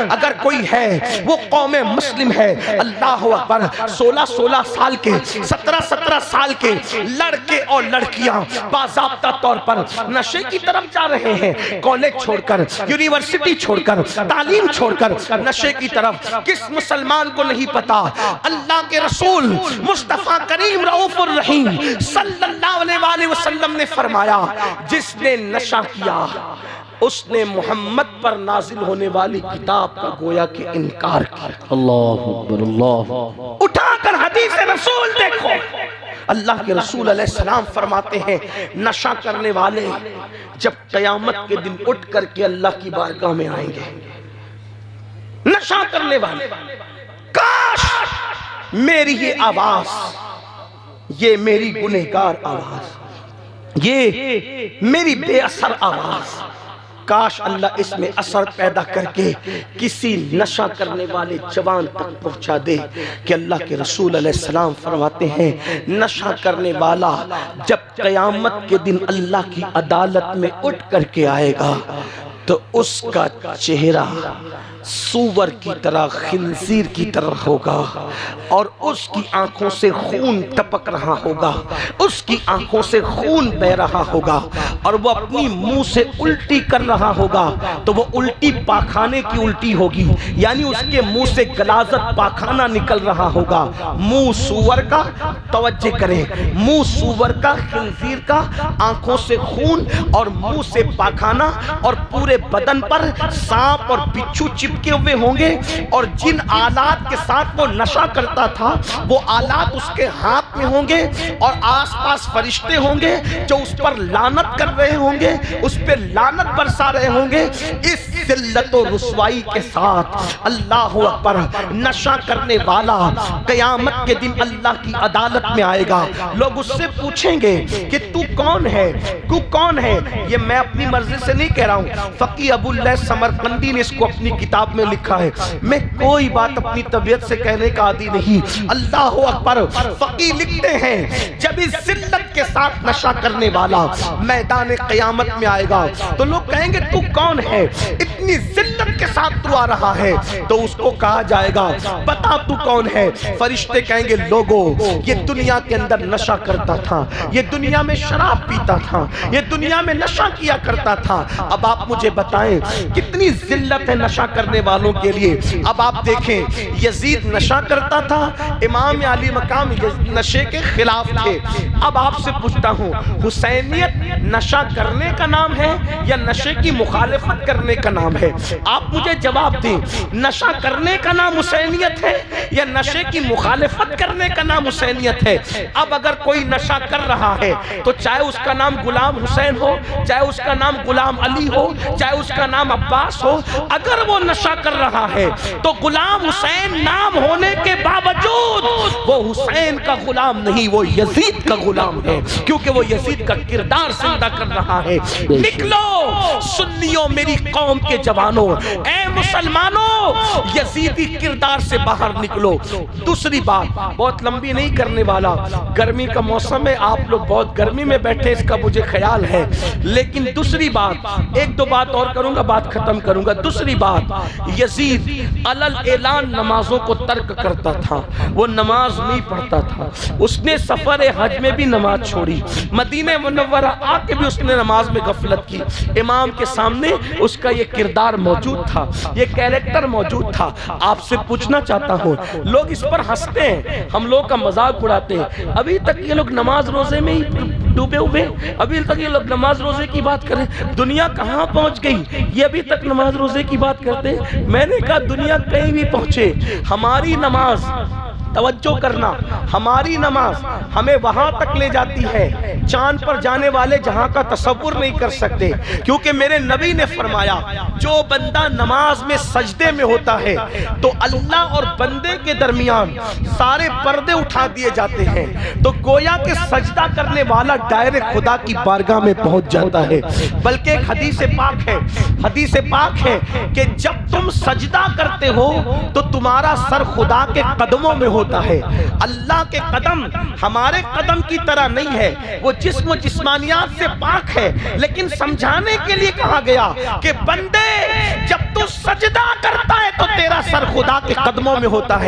اگر کوئی ہے وہ قوم مسلم ہے۔ اللہ اکبر، 16 سال کے 17 سال کے لڑکے اور لڑکیاں باضابطہ طور پر نشے کی طرف جا رہے ہیں، کالج چھوڑ کر، یونیورسٹی چھوڑ کر، تعلیم چھوڑ کر نشے کی طرف۔ کس مسلمان کو نہیں پتا اللہ کے رسول مصطفیٰ کریم رؤوف الرحیم صلی اللہ علیہ وآلہ وسلم نے فرمایا جس نے نشہ کیا اس نے محمد پر نازل ہونے والی کتاب کا گویا کہ انکار کیا۔ اللہ اکبر، اللہ اٹھا کر حدیث رسول دیکھو، اللہ کے رسول علیہ السلام فرماتے ہیں نشہ کرنے والے جب قیامت کے دن اٹھ کر کے اللہ کی بارگاہ میں آئیں گے، نشہ کرنے والے، کاش میری یہ آواز، یہ میری گنہگار آواز، یہ میری بے اثر آواز، کاش اللہ اس میں اثر پیدا کر کے کسی نشہ کرنے والے جوان تک پہنچا دے کہ اللہ کے رسول علیہ السلام فرماتے ہیں نشہ کرنے والا جب قیامت کے دن اللہ کی عدالت میں اٹھ کر کے آئے گا تو اس کا چہرہ سور کی طرح، خنزیر کی طرح ہوگا، اور اس کی آنکھوں سے خون ٹپک رہا ہوگا، اس کی آنکھوں سے خون بہ رہا ہوگا، اور وہ اپنی منہ سے الٹی کر رہا ہوگا تو وہ الٹی پاخانے کی الٹی ہوگی، یعنی اس کے منہ سے غلاظت پاخانہ نکل رہا ہوگا۔ منہ سور کا، توجہ کریں، منہ سور کا، خنزیر کا، آنکھوں سے خون اور منہ سے پاخانہ، اور پورے بدن پر سانپ اور بچھو چپکے ہوئے ہوں گے، اور جن آلات کے ساتھ وہ نشہ کرتا تھا وہ آلات اس کے ہاتھ میں ہوں گے، اور آس پاس فرشتے ہوں گے جو اس پر لعنت کر رہے ہوں گے، اس پہ لعنت برسا رہے ہوں گے۔ اس ذلت و رسوائی کے ساتھ اللہ اکبر، نشہ کرنے والا قیامت کے دن اللہ کی عدالت میں آئے گا۔ لوگ اس سے پوچھیں گے کہ تو کون ہے، تو کون ہے؟ یہ میں اپنی مرضی سے نہیں کہہ رہا ہوں، فقی ابو اللہ سمرقندی نے اس کو اپنی کتاب میں لکھا ہے، میں کوئی بات اپنی طبیعت سے کہنے کا عادی نہیں۔ اللہ اکبر، فقی لکھتے ہیں جب اس ذلت کے ساتھ نشہ کرنے والا میدان قیامت میں آئے گا تو لوگ کہیں گے تو کون ہے، اتنی ذلت کے ساتھ تو آ رہا ہے؟ تو اس کو کہا جائے گا بتا تو کون ہے؟ فرشتے کہیں گے لوگوں یہ دنیا کے اندر نشہ کرتا تھا، یہ دنیا میں شراب پیتا تھا، یہ دنیا میں نشہ کیا کرتا تھا، اب آپ مجھے بتائیں کتنی ذلت ہے نشہ کرنے والوں کے لیے۔ اب آپ دیکھیں یزید نشہ کرتا تھا، امام علی مقام نشے کے خلاف تھے۔ اب آپ سے پوچھتا ہوں حسینیت نشہ کرنے کا نام ہے یا نشے کی مخالفت کرنے کا نام ہے؟ آپ مجھے جواب دیں، نشہ کرنے کا نام حسینیت ہے یا نشے کی مخالفت کرنے کا نام حسینیت ہے؟ اب اگر کوئی نشہ کر رہا ہے تو چاہے اس کا نام غلام حسین ہو، چاہے اس کا نام غلام علی ہو، چاہے اس کا نام عباس ہو، اگر وہ نشہ کر رہا ہے تو غلام حسین نام ہونے کے باوجود وہ حسین کا غلام نہیں، وہ یزید کا غلام ہے، کیونکہ وہ یزید کا کردار زندہ کر رہا ہے۔ نکلو سنیوں، میری قوم کے جوانوں، اے مسلمانوں، یزیدی کردار سے باہر نکلو۔ دوسری بات بہت لمبی نہیں کرنے والا، گرمی کا موسم ہے، آپ لوگ بہت گرمی میں بیٹھے اس کا مجھے خیال ہے، لیکن دوسری بات، ایک دو بات اور کروں گا، بات ختم کروں گا۔ دوسری بات، یزید علل اعلان نمازوں کو ترک کرتا تھا، وہ نماز نہیں پڑھتا تھا، اس نے سفر حج میں بھی نماز چھوڑی، مدینہ منورہ آ کے بھی اس نے نماز میں غفلت کی۔ امام کے سامنے اس کا یہ کردار موجود تھا، یہ کیریکٹر موجود تھا۔ آپ سے پوچھنا چاہتا ہوں، لوگ اس پر ہنستے ہیں، ہم لوگ کا مذاق اڑاتے ہیں، ابھی تک یہ لوگ نماز روزے میں ہی ڈوبے ہوئے، ابھی تک یہ لوگ نماز روزے کی بات کریں، دنیا کہاں پہنچ گئی؟ یہ ابھی تک نماز روزے کی بات کرتے ہیں۔ میں نے کہا دنیا کہیں بھی پہنچے، ہماری نماز، توجہ کرنا، ہماری نماز ہمیں وہاں تک لے جاتی ہے چاند پر جانے والے جہاں کا تصور نہیں کر سکتے، کیونکہ میرے نبی نے فرمایا جو بندہ نماز میں سجدے میں ہوتا ہے تو اللہ اور بندے کے درمیان سارے پردے اٹھا دیے جاتے ہیں، تو گویا کہ سجدہ کرنے والا ڈائریکٹ خدا کی بارگاہ میں پہنچ جاتا ہے۔ بلکہ ایک حدیث پاک ہے کہ جب تم سجدہ کرتے ہو تو تمہارا سر خدا کے قدموں میں ہوتا ہے۔ اللہ کے قدم ہمارے قدم کی طرح نہیں ہے، وہ جسم و جسمانیات سے پاک ہے، لیکن سمجھانے کے لیے کہا گیا کہ بندے جب تو سجدہ کرتا خدا کے قدموں میں ہوتا ہے.